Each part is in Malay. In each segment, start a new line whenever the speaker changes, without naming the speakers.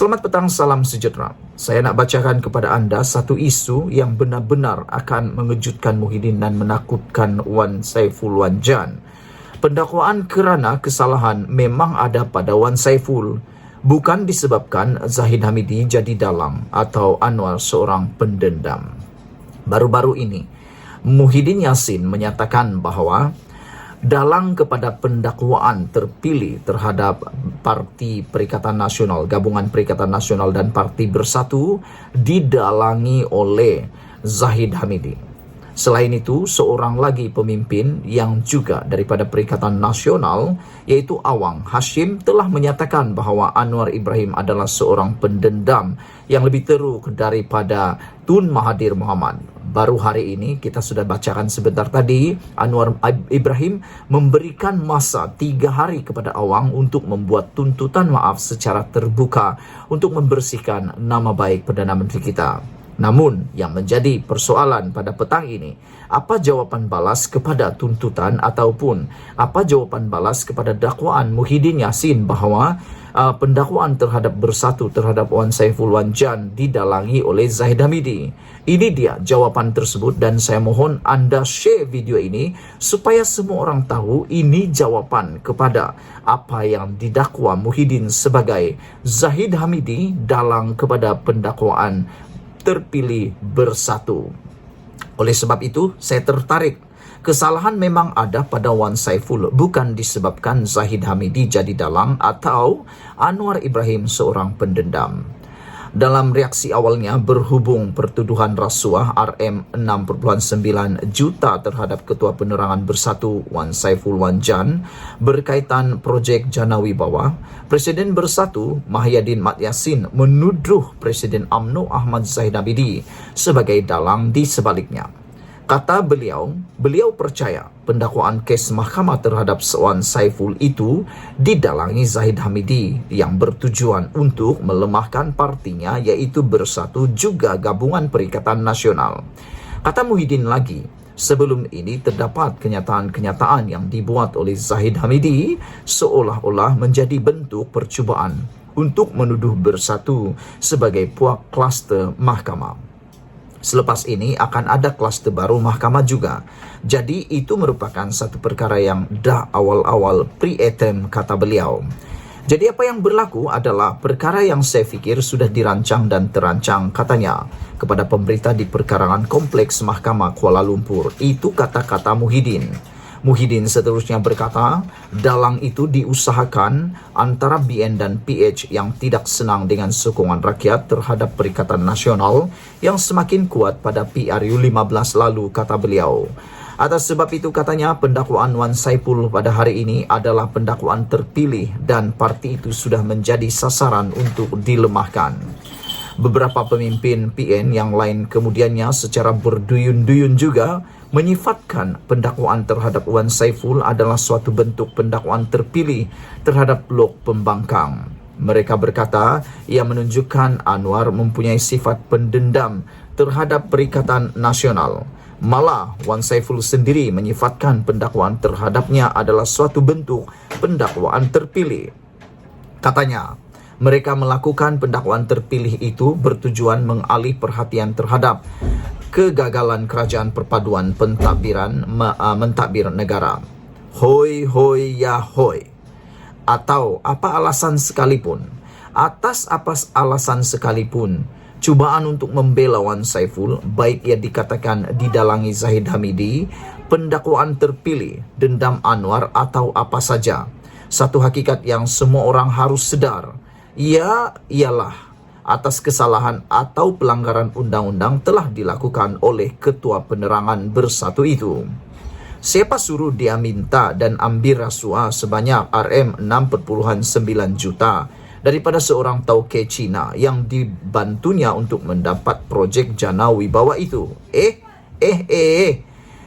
Selamat petang, salam sejahtera. Saya nak bacakan kepada anda satu isu yang benar-benar akan mengejutkan Muhyiddin dan menakutkan Wan Saiful Wan Jan. Pendakwaan kerana kesalahan memang ada pada Wan Saiful, bukan disebabkan Zahid Hamidi jadi dalang atau Anwar seorang pendendam. Baru-baru ini, Muhyiddin Yassin menyatakan bahawa dalang kepada pendakwaan terpilih terhadap Parti Perikatan Nasional, Gabungan Perikatan Nasional dan Parti Bersatu didalangi oleh Zahid Hamidi. Selain itu, seorang lagi pemimpin yang juga daripada Perikatan Nasional, yaitu Awang Hashim, telah menyatakan bahawa Anwar Ibrahim adalah seorang pendendam yang lebih teruk daripada Tun Mahathir Mohamad. Baru hari ini kita sudah bacakan sebentar tadi, Anwar Ibrahim memberikan masa 3 hari kepada Awang untuk membuat tuntutan maaf secara terbuka untuk membersihkan nama baik Perdana Menteri kita. Namun, yang menjadi persoalan pada petang ini, apa jawapan balas kepada tuntutan ataupun apa jawapan balas kepada dakwaan Muhyiddin Yassin bahawa pendakwaan terhadap Bersatu terhadap Wan Saiful Wan Jan didalangi oleh Zahid Hamidi. Ini dia jawapan tersebut dan saya mohon anda share video ini supaya semua orang tahu ini jawapan kepada apa yang didakwa Muhyiddin sebagai Zahid Hamidi dalang kepada pendakwaan terpilih Bersatu. Oleh sebab itu, saya tertarik. Kesalahan memang ada pada Wan Saiful, bukan disebabkan Zahid Hamidi jadi dalang atau Anwar Ibrahim seorang pendendam. Dalam reaksi awalnya berhubung pertuduhan rasuah RM6.9 juta terhadap Ketua Penerangan Bersatu Wan Saiful Wan Jan berkaitan projek Jana Wibawa, Presiden Bersatu Mahyadin Mat Yassin menuduh Presiden UMNO Ahmad Zahid Hamidi sebagai dalang di sebaliknya. Kata beliau percaya pendakwaan kes mahkamah terhadap Wan Saiful itu didalangi Zahid Hamidi yang bertujuan untuk melemahkan partinya yaitu Bersatu juga Gabungan Perikatan Nasional. Kata Muhyiddin lagi, sebelum ini terdapat kenyataan-kenyataan yang dibuat oleh Zahid Hamidi seolah-olah menjadi bentuk percubaan untuk menuduh Bersatu sebagai puak kluster mahkamah. Selepas ini akan ada kluster baru mahkamah juga. Jadi itu merupakan satu perkara yang dah awal-awal pre-etem, kata beliau. Jadi apa yang berlaku adalah perkara yang saya fikir sudah dirancang dan terancang, katanya kepada pemberita di perkarangan kompleks Mahkamah Kuala Lumpur. Itu kata-kata Muhyiddin. Muhyiddin seterusnya berkata, dalang itu diusahakan antara BN dan PH yang tidak senang dengan sokongan rakyat terhadap Perikatan Nasional yang semakin kuat pada PRU 15 lalu, kata beliau. Atas sebab itu katanya pendakwaan Wan Saiful pada hari ini adalah pendakwaan terpilih dan parti itu sudah menjadi sasaran untuk dilemahkan. Beberapa pemimpin PN yang lain kemudiannya secara berduyun-duyun juga menyifatkan pendakwaan terhadap Wan Saiful adalah suatu bentuk pendakwaan terpilih terhadap blok pembangkang. Mereka berkata ia menunjukkan Anwar mempunyai sifat pendendam terhadap Perikatan Nasional. Malah Wan Saiful sendiri menyifatkan pendakwaan terhadapnya adalah suatu bentuk pendakwaan terpilih. Katanya, mereka melakukan pendakwaan terpilih itu bertujuan mengalih perhatian terhadap kegagalan kerajaan perpaduan mentadbir negara. Hoi hoi ya hoi. Atau apa alasan sekalipun, atas apa alasan sekalipun, cubaan untuk membela Wan Saiful, baik ia dikatakan didalangi Zahid Hamidi, pendakwaan terpilih, dendam Anwar atau apa saja. Satu hakikat yang semua orang harus sedar, ialah atas kesalahan atau pelanggaran undang-undang telah dilakukan oleh Ketua Penerangan Bersatu itu. Siapa suruh dia minta dan ambil rasuah sebanyak RM6.9 juta daripada seorang tauke Cina yang dibantunya untuk mendapat projek Jana Wibawa itu?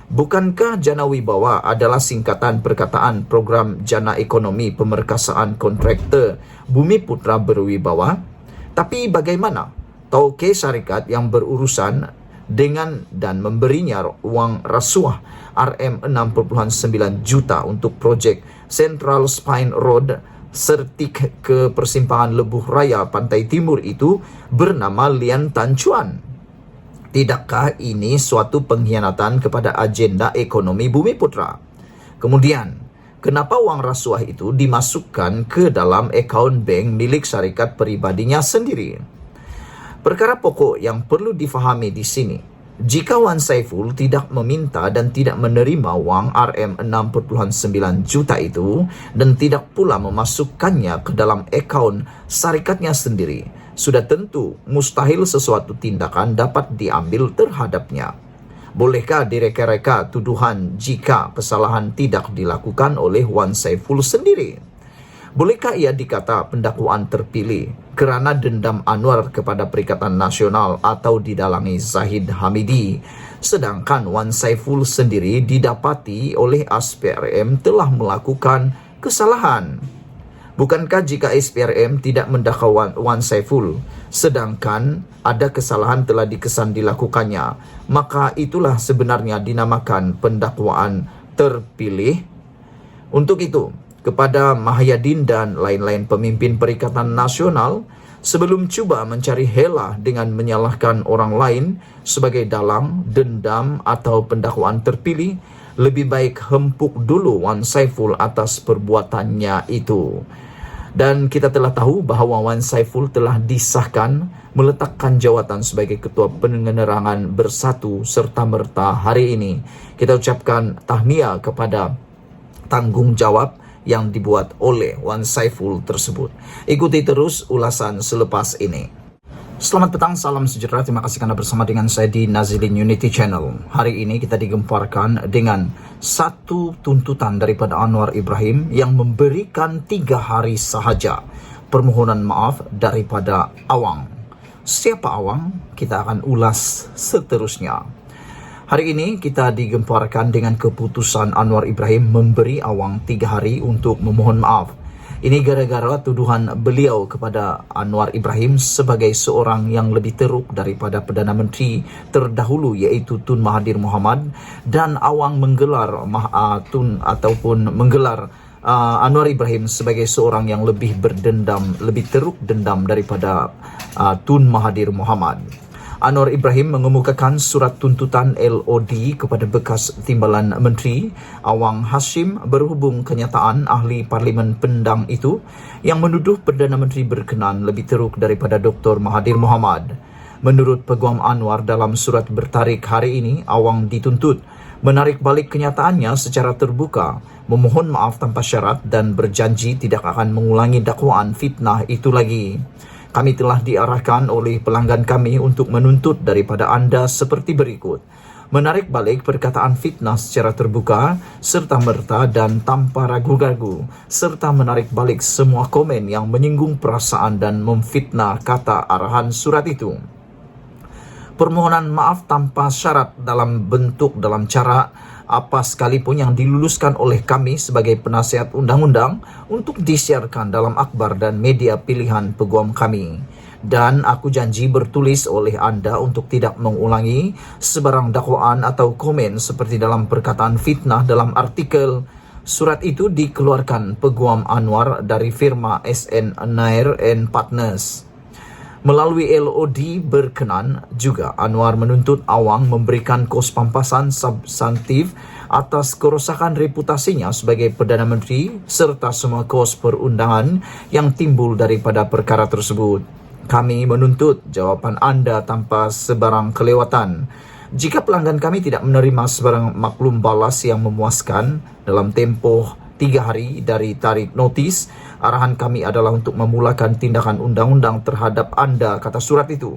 Bukankah Jana Wibawa adalah singkatan perkataan Program Jana Ekonomi Pemerkasaan Kontraktor Bumi Putra Berwibawa? Tapi bagaimana tauke syarikat yang berurusan dengan dan memberinya uang rasuah RM6.9 juta untuk projek Central Spine Road sertik ke persimpangan Lebuh Raya Pantai Timur itu bernama Lian Tan Chuan. Tidakkah ini suatu pengkhianatan kepada agenda ekonomi Bumiputra? Kemudian, kenapa wang rasuah itu dimasukkan ke dalam akaun bank milik syarikat pribadinya sendiri? Perkara pokok yang perlu difahami di sini, jika Wan Saiful tidak meminta dan tidak menerima wang Rm6.9 juta itu dan tidak pula memasukkannya ke dalam akaun syarikatnya sendiri, sudah tentu mustahil sesuatu tindakan dapat diambil terhadapnya. Bolehkah direka-reka tuduhan jika kesalahan tidak dilakukan oleh Wan Saiful sendiri? Bolehkah ia dikata pendakwaan terpilih kerana dendam Anwar kepada Perikatan Nasional atau didalangi Zahid Hamidi, sedangkan Wan Saiful sendiri didapati oleh SPRM telah melakukan kesalahan? Bukankah jika SPRM tidak mendakwa Wan Saiful, sedangkan ada kesalahan telah dikesan dilakukannya, maka itulah sebenarnya dinamakan pendakwaan terpilih? Untuk itu, kepada Mahyadin dan lain-lain pemimpin Perikatan Nasional, sebelum cuba mencari helah dengan menyalahkan orang lain sebagai dalang, dendam atau pendakwaan terpilih, lebih baik hempuk dulu Wan Saiful atas perbuatannya itu. Dan kita telah tahu bahawa Wan Saiful telah disahkan meletakkan jawatan sebagai Ketua Penerangan Bersatu serta-merta hari ini. Kita ucapkan tahniah kepada tanggungjawab yang dibuat oleh Wan Saiful tersebut. Ikuti terus ulasan selepas ini. Selamat petang, salam sejahtera. Terima kasih karena bersama dengan saya di Nazilin Unity Channel. Hari ini kita digemparkan dengan satu tuntutan daripada Anwar Ibrahim yang memberikan 3 hari sahaja permohonan maaf daripada Awang. Siapa Awang? Kita akan ulas seterusnya. Hari ini kita digemparkan dengan keputusan Anwar Ibrahim memberi Awang 3 hari untuk memohon maaf. Ini gara-gara tuduhan beliau kepada Anwar Ibrahim sebagai seorang yang lebih teruk daripada Perdana Menteri terdahulu iaitu Tun Mahathir Mohamad, dan Awang menggelar Anwar Ibrahim sebagai seorang yang lebih berdendam, lebih teruk dendam daripada Tun Mahathir Mohamad. Anwar Ibrahim mengemukakan surat tuntutan LOD kepada bekas Timbalan Menteri Awang Hashim berhubung kenyataan ahli Parlimen Pendang itu yang menuduh Perdana Menteri berkenan lebih teruk daripada Dr. Mahathir Mohamad. Menurut Peguam Anwar dalam surat bertarik hari ini, Awang dituntut menarik balik kenyataannya secara terbuka, memohon maaf tanpa syarat dan berjanji tidak akan mengulangi dakwaan fitnah itu lagi. Kami telah diarahkan oleh pelanggan kami untuk menuntut daripada anda seperti berikut: menarik balik perkataan fitnah secara terbuka, serta-merta dan tanpa ragu-ragu, serta menarik balik semua komen yang menyinggung perasaan dan memfitnah kata arahan surat itu. Permohonan maaf tanpa syarat dalam cara apa sekalipun yang diluluskan oleh kami sebagai penasihat undang-undang untuk disiarkan dalam akhbar dan media pilihan peguam kami. Dan aku janji bertulis oleh anda untuk tidak mengulangi sebarang dakwaan atau komen seperti dalam perkataan fitnah dalam artikel. Surat itu dikeluarkan Peguam Anwar dari firma SN Nair and Partners. Melalui LOD berkenan juga Anwar menuntut Awang memberikan kos pampasan substantif atas kerosakan reputasinya sebagai Perdana Menteri serta semua kos perundangan yang timbul daripada perkara tersebut. Kami menuntut jawapan anda tanpa sebarang kelewatan. Jika pelanggan kami tidak menerima sebarang maklum balas yang memuaskan dalam tempoh 3 hari dari tarik notis, arahan kami adalah untuk memulakan tindakan undang-undang terhadap anda, kata surat itu.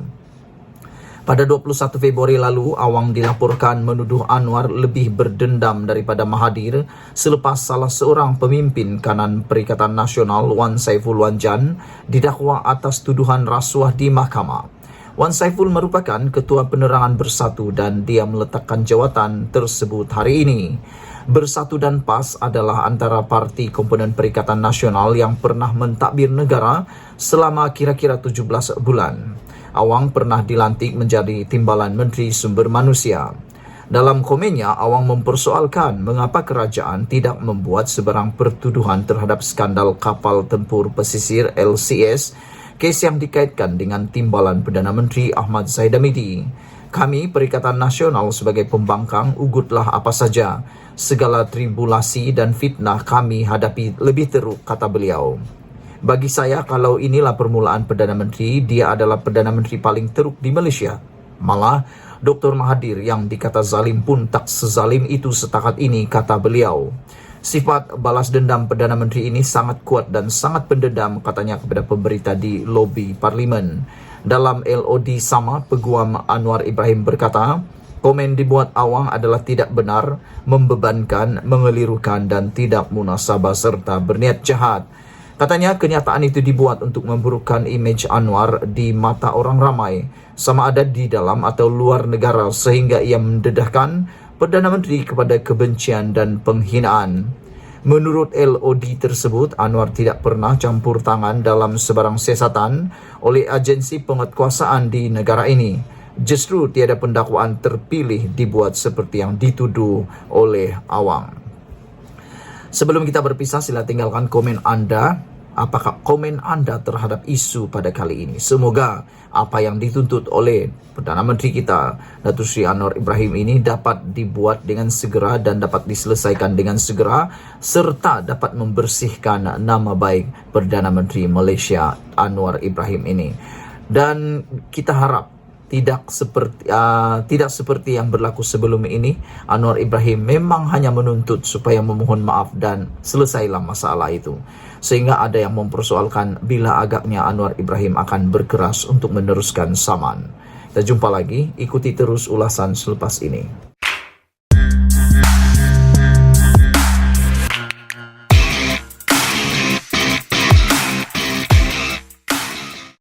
Pada 21 Februari lalu, Awang dilaporkan menuduh Anwar lebih berdendam daripada Mahathir selepas salah seorang pemimpin kanan Perikatan Nasional, Wan Saiful Wanjan, didakwa atas tuduhan rasuah di mahkamah. Wan Saiful merupakan Ketua Penerangan Bersatu dan dia meletakkan jawatan tersebut hari ini. Bersatu dan PAS adalah antara parti komponen Perikatan Nasional yang pernah mentadbir negara selama kira-kira 17 bulan. Awang pernah dilantik menjadi Timbalan Menteri Sumber Manusia. Dalam komennya, Awang mempersoalkan mengapa kerajaan tidak membuat sebarang pertuduhan terhadap skandal kapal tempur pesisir LCS, kes yang dikaitkan dengan timbalan Perdana Menteri Ahmad Zahid Hamidi. Kami, Perikatan Nasional sebagai pembangkang, ugutlah apa saja. Segala tribulasi dan fitnah kami hadapi lebih teruk, kata beliau. Bagi saya, kalau inilah permulaan Perdana Menteri, dia adalah Perdana Menteri paling teruk di Malaysia. Malah, Dr. Mahathir yang dikata zalim pun tak sezalim itu setakat ini, kata beliau. Sifat balas dendam Perdana Menteri ini sangat kuat dan sangat pendendam, katanya kepada pemberita di lobi Parlimen. Dalam LOD sama, Peguam Anwar Ibrahim berkata, komen dibuat Awang adalah tidak benar, membebankan, mengelirukan dan tidak munasabah serta berniat jahat. Katanya kenyataan itu dibuat untuk memburukkan imej Anwar di mata orang ramai, sama ada di dalam atau luar negara, sehingga ia mendedahkan Perdana Menteri kepada kebencian dan penghinaan. Menurut LOD tersebut, Anwar tidak pernah campur tangan dalam sebarang siasatan oleh agensi penguatkuasaan di negara ini. Justru tiada pendakwaan terpilih dibuat seperti yang dituduh oleh Awang. Sebelum kita berpisah, sila tinggalkan komen Anda. Apakah komen Anda terhadap isu pada kali ini? Semoga apa yang dituntut oleh Perdana Menteri kita, Datuk Seri Anwar Ibrahim ini dapat dibuat dengan segera dan dapat diselesaikan dengan segera, serta dapat membersihkan nama baik Perdana Menteri Malaysia Anwar Ibrahim ini. Dan kita harap tidak seperti yang berlaku sebelum ini. Anwar Ibrahim memang hanya menuntut supaya memohon maaf dan selesailah masalah itu. Sehingga ada yang mempersoalkan bila agaknya Anwar Ibrahim akan berkeras untuk meneruskan saman. Kita jumpa lagi, ikuti terus ulasan selepas ini.